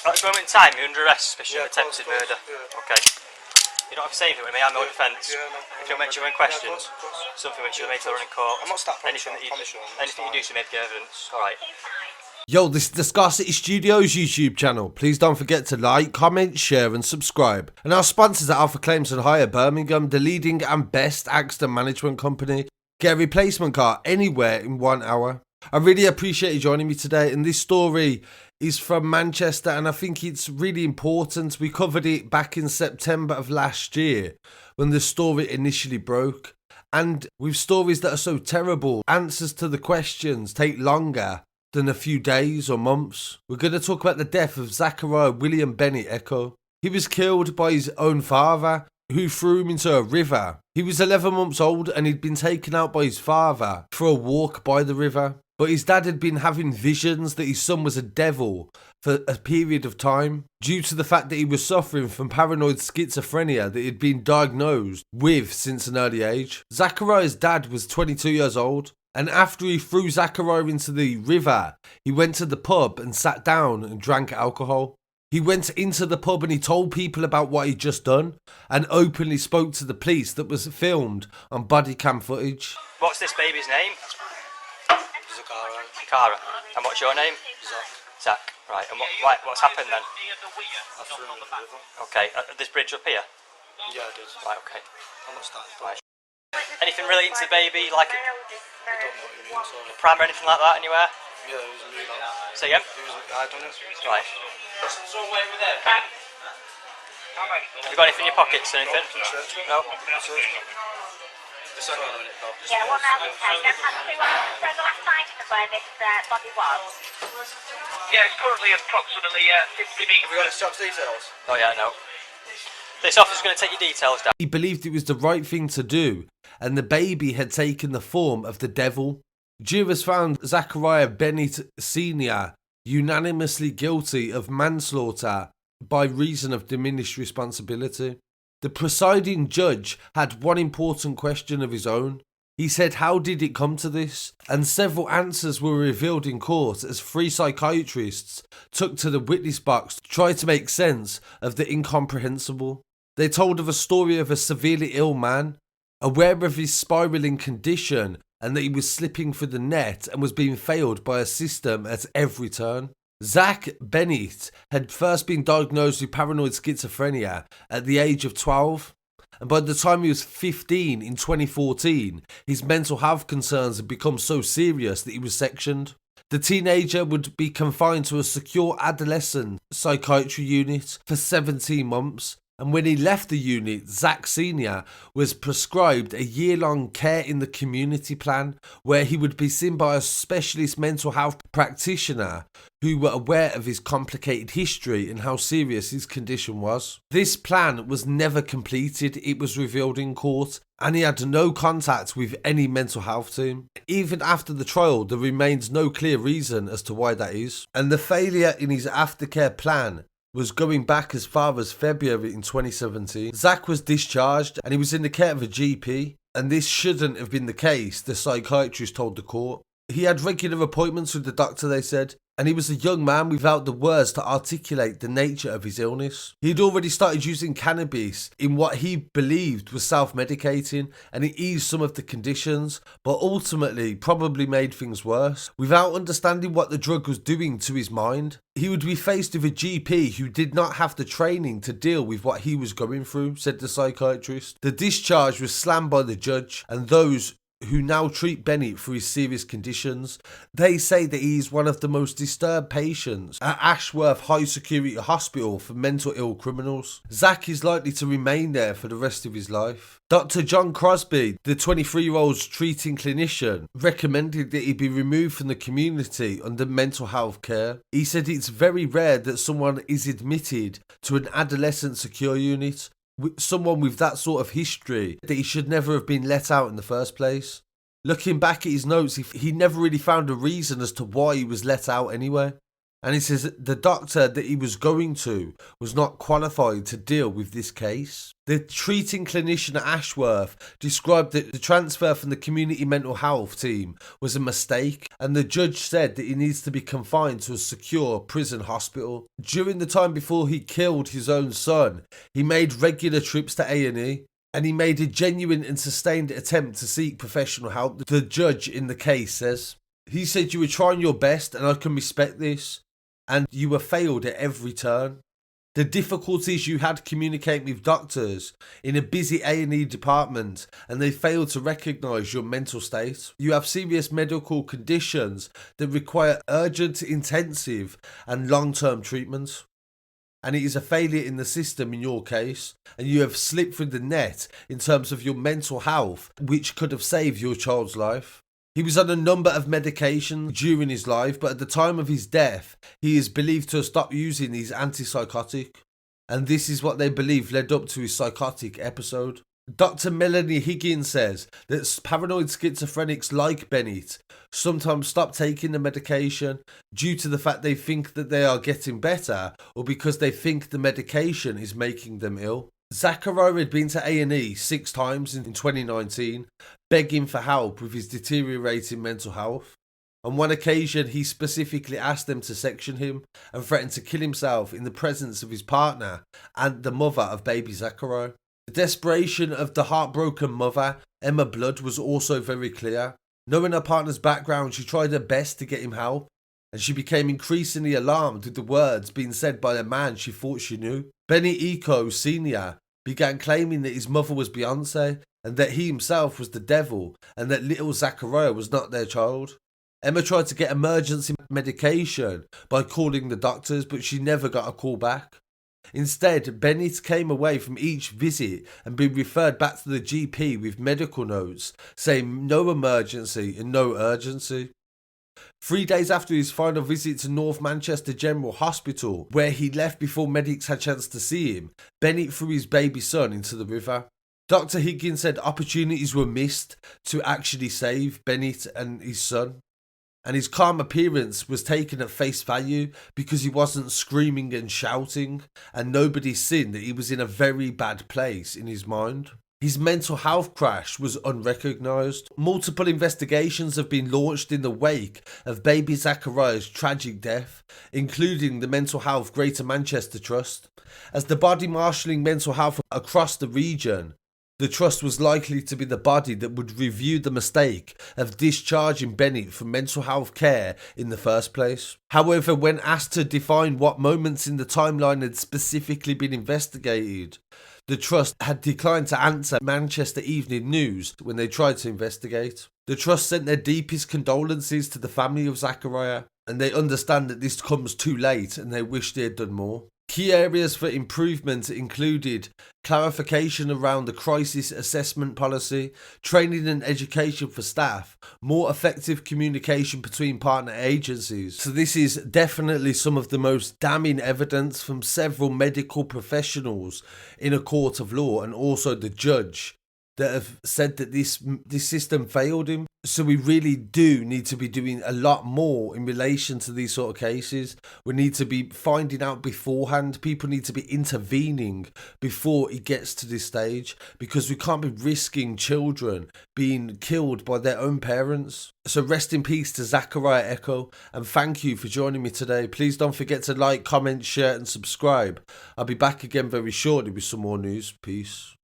At the moment in time, you're under arrest, suspicion of attempted murder. Yeah. Okay. You don't have to say anything with me, I'm no defence. Yeah, no. If you don't mention any questions, something which you'll make clear in court. I'm not stopping. Anything that you do to make evidence. Alright. Yo, this is the Scarcity Studios YouTube channel. Please don't forget to like, comment, share and subscribe. And our sponsors at Alpha Claims and Hire Birmingham, the leading and best accident management company. Get a replacement car anywhere in 1 hour. I really appreciate you joining me today, and this story is from Manchester and I think it's really important. We covered it back in September of last year when the story initially broke. And with stories that are so terrible, answers to the questions take longer than a few days or months. We're going to talk about the death of Zakari William Bennett-Eko. He was killed by his own father, who threw him into a river. He was 11 months old and he'd been taken out by his father for a walk by the river. But his dad had been having visions that his son was a devil for a period of time due to the fact that he was suffering from paranoid schizophrenia that he'd been diagnosed with since an early age. Zakari's dad was 22 years old, and after he threw Zakari into the river, he went to the pub and sat down and drank alcohol. He went into the pub and he told people about what he'd just done and openly spoke to the police that was filmed on Bodycam Footage. What's this baby's name? Zakari. And what's your name? Zak. Zak. Right, and what's happened then? I threw him in the river. Okay, this bridge up here? Yeah, I did. Right, okay. I'm not starting. Right. Anything relating to the baby, like I don't know what you mean, sorry. a pram or anything like that anywhere? Yeah, it was me that. Say again? I done it. Right. Have you got anything in your pockets or anything? No? Just hang on a minute, pal. Yeah, 1 hour 10. That's the last sight of where this body was. Yeah, it's currently approximately 50 metres. Have we got his shop's details? Oh yeah, no. This officer's going to take your details down. He believed it was the right thing to do, and the baby had taken the form of the devil. Jurors found Zakari Bennett Sr. unanimously guilty of manslaughter by reason of diminished responsibility. The presiding judge had one important question of his own. He said, how did it come to this? And several answers were revealed in court as 3 psychiatrists took to the witness box to try to make sense of the incomprehensible. They told of a story of a severely ill man, aware of his spiralling condition and that he was slipping through the net and was being failed by a system at every turn. Zak Bennett had first been diagnosed with paranoid schizophrenia at the age of 12, and by the time he was 15 in 2014, his mental health concerns had become so serious that he was sectioned. The teenager would be confined to a secure adolescent psychiatry unit for 17 months, and when he left the unit, Zak Sr. was prescribed a year-long care in the community plan where he would be seen by a specialist mental health practitioner who were aware of his complicated history and how serious his condition was. This plan was never completed, it was revealed in court, and he had no contact with any mental health team. Even after the trial, there remains no clear reason as to why that is. And the failure in his aftercare plan was going back as far as February in 2017. Zak was discharged and he was in the care of a GP, and this shouldn't have been the case, the psychiatrist told the court. He had regular appointments with the doctor, they said, and he was a young man without the words to articulate the nature of his illness. He'd already started using cannabis in what he believed was self-medicating, and it eased some of the conditions, but ultimately probably made things worse. Without understanding what the drug was doing to his mind, he would be faced with a GP who did not have the training to deal with what he was going through, said the psychiatrist. The discharge was slammed by the judge and those who now treat Bennett for his serious conditions. They say that he is one of the most disturbed patients at Ashworth High Security Hospital for mental ill criminals. Zak is likely to remain there for the rest of his life. Dr. John Crosby, the 23-year-old's treating clinician, recommended that he be removed from the community under mental health care. He said it's very rare that someone is admitted to an adolescent secure unit, someone with that sort of history, that he should never have been let out in the first place. Looking back at his notes, he never really found a reason as to why he was let out anyway. And he says that the doctor that he was going to was not qualified to deal with this case. The treating clinician at Ashworth described that the transfer from the community mental health team was a mistake, and the judge said that he needs to be confined to a secure prison hospital. During the time before he killed his own son, he made regular trips to A&E, and he made a genuine and sustained attempt to seek professional help, the judge in the case says. He said, "You were trying your best, and I can respect this. And you were failed at every turn. The difficulties you had communicating with doctors in a busy A&E department, and they failed to recognise your mental state. You have serious medical conditions that require urgent, intensive and long-term treatment. And it is a failure in the system in your case, and you have slipped through the net in terms of your mental health, which could have saved your child's life." He was on a number of medications during his life, but at the time of his death, he is believed to have stopped using his antipsychotic. And this is what they believe led up to his psychotic episode. Dr. Melanie Higgins says that paranoid schizophrenics like Bennett sometimes stop taking the medication due to the fact they think that they are getting better, or because they think the medication is making them ill. Zakari had been to A&E 6 times in 2019, begging for help with his deteriorating mental health. On one occasion, he specifically asked them to section him and threatened to kill himself in the presence of his partner and the mother of baby Zakari. The desperation of the heartbroken mother, Emma Blood, was also very clear. Knowing her partner's background, she tried her best to get him help, and she became increasingly alarmed with the words being said by a man she thought she knew. Bennett-Eko Sr. began claiming that his mother was Beyonce, and that he himself was the devil, and that little Zakari was not their child. Emma tried to get emergency medication by calling the doctors, but she never got a call back. Instead, Bennett came away from each visit and been referred back to the GP with medical notes saying no emergency and no urgency. 3 days after his final visit to North Manchester General Hospital, where he left before medics had a chance to see him, Bennett threw his baby son into the river. Dr. Higgins said opportunities were missed to actually save Bennett and his son, and his calm appearance was taken at face value because he wasn't screaming and shouting, and nobody seen that he was in a very bad place in his mind. His mental health crash was unrecognised. Multiple investigations have been launched in the wake of baby Zakari's tragic death, including the Mental Health Greater Manchester Trust. As the body marshalling mental health across the region, the trust was likely to be the body that would review the mistake of discharging Bennett from mental health care in the first place. However, when asked to define what moments in the timeline had specifically been investigated, the trust had declined to answer Manchester Evening News when they tried to investigate. The trust sent their deepest condolences to the family of Zakari, and they understand that this comes too late and they wish they had done more. Key areas for improvement included clarification around the crisis assessment policy, training and education for staff, more effective communication between partner agencies. So this is definitely some of the most damning evidence from several medical professionals in a court of law, and also the judge, that have said that this system failed him. So we really do need to be doing a lot more in relation to these sort of cases. We need to be finding out beforehand. People need to be intervening before it gets to this stage, because we can't be risking children being killed by their own parents. So rest in peace to Zakari Eko, and thank you for joining me today. Please don't forget to like, comment, share and subscribe. I'll be back again very shortly with some more news. Peace.